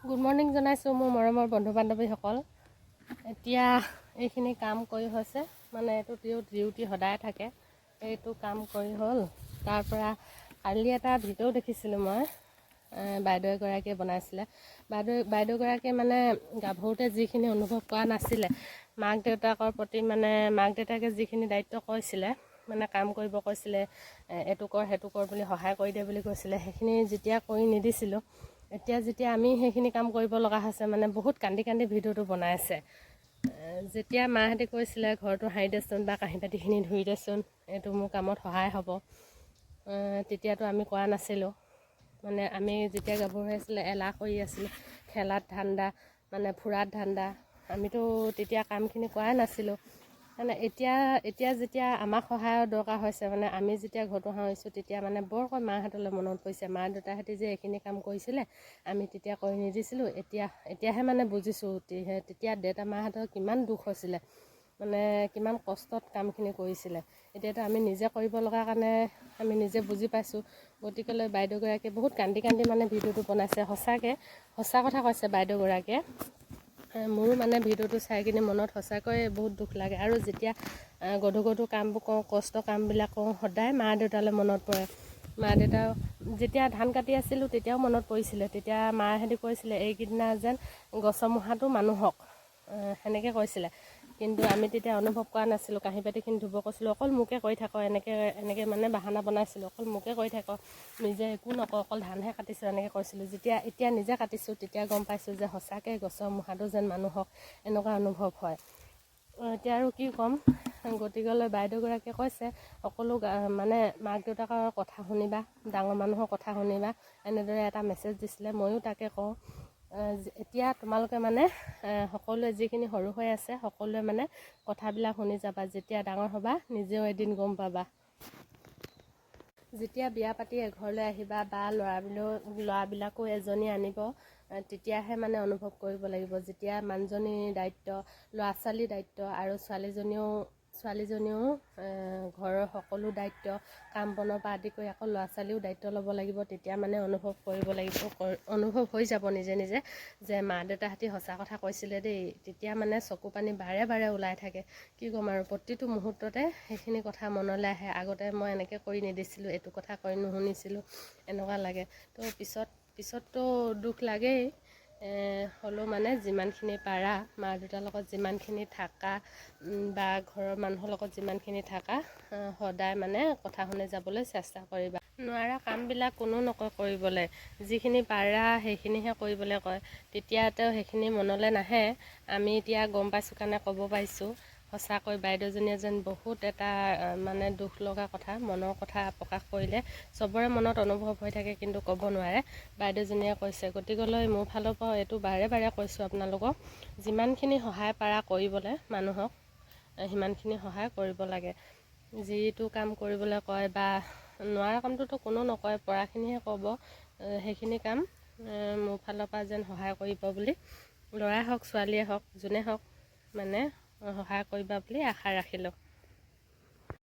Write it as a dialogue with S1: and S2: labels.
S1: Good morning জনাইছোঁ মোৰ মৰমৰ বন্ধু বান্ধৱীসকল। এতিয়া এইখিনি কাম কৰি হৈছে, মানে এইটো ডিউটি সদায় থাকে। এইটো কাম কৰি হ'ল। তাৰপৰা কালি এটা ভিডিঅ' দেখিছিলোঁ মই, বাইদেউ এগৰাকীয়ে বনাইছিলে। বাইদেউগৰাকীয়ে মানে গাভৰুতে যিখিনি অনুভৱ কৰা নাছিলে, মাক দেউতাকৰ প্ৰতি মানে মাক দেউতাকে যিখিনি দায়িত্ব কৈছিলে, মানে কাম কৰিব কৈছিলে, এইটো কৰ সেইটো কৰ বুলি সহায় কৰি দিয়ে বুলি কৈছিলে, সেইখিনি যেতিয়া কৰি নিদিছিলোঁ, এতিয়া যেতিয়া আমি সেইখিনি কাম কৰিব লগা হৈছে, মানে বহুত কান্দি কান্দি ভিডিঅ'টো বনাইছে। যেতিয়া মাহঁতে কৈছিলে ঘৰটো সাৰি দেচোন বা কাঁহী বাতিখিনি ধুই দেচোন, এইটো মোৰ কামত সহায় হ'ব, তেতিয়াতো আমি কৰা নাছিলোঁ। মানে আমি যেতিয়া গাভৰু হৈ আছিলোঁ এলাহ কৰি আছিলোঁ, খেলাত ধান্দা, মানে ফুৰাত ধান্দা, আমিতো তেতিয়া কামখিনি কৰাই নাছিলোঁ। মানে এতিয়া যেতিয়া আমাক সহায়ৰ দৰকাৰ হৈছে, মানে আমি যেতিয়া ঘৰটো সাৰিছোঁ, তেতিয়া মানে বৰকৈ মাহঁতলৈ মনত পৰিছে। মা দেউতাহঁতে যে এইখিনি কাম কৰিছিলে, আমি তেতিয়া কৰি নিদিছিলোঁ। এতিয়াহে মানে বুজিছোঁ, তেতিয়া দেউতা মাহঁতৰ কিমান দুখ হৈছিলে, মানে কিমান কষ্টত কামখিনি কৰিছিলে। এতিয়াতো আমি নিজে কৰিব লগা কাৰণে আমি নিজে বুজি পাইছোঁ। গতিকেলৈ বাইদেউগৰাকীয়ে বহুত কান্দি কান্দি মানে ভিডিঅ'টো বনাইছে। সঁচা কথা কৈছে বাইদেউগৰাকীয়ে। মোৰো মানে ভিডিঅ'টো চাই কিনে মনত সঁচাকৈয়ে বহুত দুখ লাগে। আৰু যেতিয়া গধুৰ কামবোৰ কৰোঁ, কষ্ট কামবিলাক কৰোঁ, সদায় মা দেউতালৈ মনত পৰে। মা দেউতা যেতিয়া ধান কাটি আছিলোঁ তেতিয়াও মনত পৰিছিলে। তেতিয়া মাহঁতে কৈছিলে এইকেইদিনা যেন গছৰ মূঢ়াটো মানুহক, সেনেকৈ কৈছিলে। কিন্তু আমি তেতিয়া অনুভৱ কৰা নাছিলোঁ। কাঁহী বাতিখিনি ধুব কৈছিলোঁ, অকল মোকে কৰি থাকোঁ, এনেকৈ মানে বাহানা বনাইছিলোঁ, অকল মোকে কৰি থাকোঁ, নিজে একো নকওঁ, অকল ধানহে কাটিছোঁ, এনেকৈ কৈছিলোঁ। এতিয়া নিজে কাটিছোঁ, তেতিয়া গম পাইছোঁ যে সঁচাকৈ গছৰ মূঢ়াটো যেন মানুহক, এনেকুৱা অনুভৱ হয়। এতিয়া আৰু কি ক'ম। গতিকেলৈ বাইদেউগৰাকীয়ে কৈছে সকলো মানে মাক দেউতাকৰ কথা শুনিবা, ডাঙৰ মানুহৰ কথা শুনিবা, এনেদৰে এটা মেছেজ দিছিলে। ময়ো তাকে কওঁ, এতিয়া তোমালোকে মানে সকলোৱে যিখিনি সৰু হৈ আছে, সকলোৱে মানে কথাবিলাক শুনি যাবা। যেতিয়া ডাঙৰ হ'বা নিজেও এদিন গম পাবা। যেতিয়া বিয়া পাতি এঘৰলৈ আহিবা বা ল'ৰাবিলাকো এজনী আনিব, তেতিয়াহে মানে অনুভৱ কৰিব লাগিব। যেতিয়া মানুহজনীৰ দায়িত্ব, ল'ৰা ছোৱালীৰ দায়িত্ব, আৰু ছোৱালীজনীও ঘৰৰ সকলো দায়িত্ব, কাম বনৰ পৰা আদি কৰি আকৌ ল'ৰা ছোৱালীও দায়িত্ব ল'ব লাগিব। তেতিয়া মানে অনুভৱ কৰিব লাগিব, অনুভৱ হৈ যাব নিজে নিজে যে মা দেউতাহঁতে সঁচা কথা কৈছিলে দেই। তেতিয়া মানে চকু পানী বাৰে বাৰে ওলাই থাকে। কি ক'ম আৰু, প্ৰতিটো মুহূৰ্ততে সেইখিনি কথা মনলৈ আহে। আগতে মই এনেকৈ কৰি নিদিছিলোঁ, এইটো কথা কৰি নুশুনিছিলোঁ, এনেকুৱা লাগে। তো পিছততো দুখ লাগেই। হ'লেও মানে যিমানখিনি পাৰা, মা দেউতাৰ লগত যিমানখিনি থাকা বা ঘৰৰ মানুহৰ লগত যিমানখিনি থাকা, সদায় মানে কথা শুনি যাবলৈ চেষ্টা কৰিবা। নোৱাৰা কামবিলাক কোনো নকয় কৰিবলৈ, যিখিনি পাৰা সেইখিনিহে কৰিবলৈ কয়। তেতিয়াতো সেইখিনি মনলৈ নাহে। আমি এতিয়া গম পাইছোঁ কাৰণে ক'ব পাৰিছোঁ। সঁচাকৈ বাইদেউজনীয়ে যেন বহুত এটা মানে দুখ লগা কথা, মনৰ কথা প্ৰকাশ কৰিলে। চবৰে মনত অনুভৱ হৈ থাকে কিন্তু ক'ব নোৱাৰে। বাইদেউজনীয়ে কৈছে, গতিকেলৈ মোৰ ফালৰ পৰাও এইটো বাৰে বাৰে কৈছোঁ আপোনালোকক, যিমানখিনি সহায় পাৰা কৰিবলৈ মানুহক, সিমানখিনি সহায় কৰিব লাগে। যিটো কাম কৰিবলৈ কয় বা নোৱাৰা কামটোতো কোনো নকয়, পৰাখিনিহে ক'ব। সেইখিনি কাম মোৰ ফালৰ পৰা যেন সহায় কৰিব বুলি, ল'ৰাই হওক ছোৱালীয়ে হওক যোনে হওক, মানে সহায় কৰিবা বুলি আশা ৰাখিলোঁ।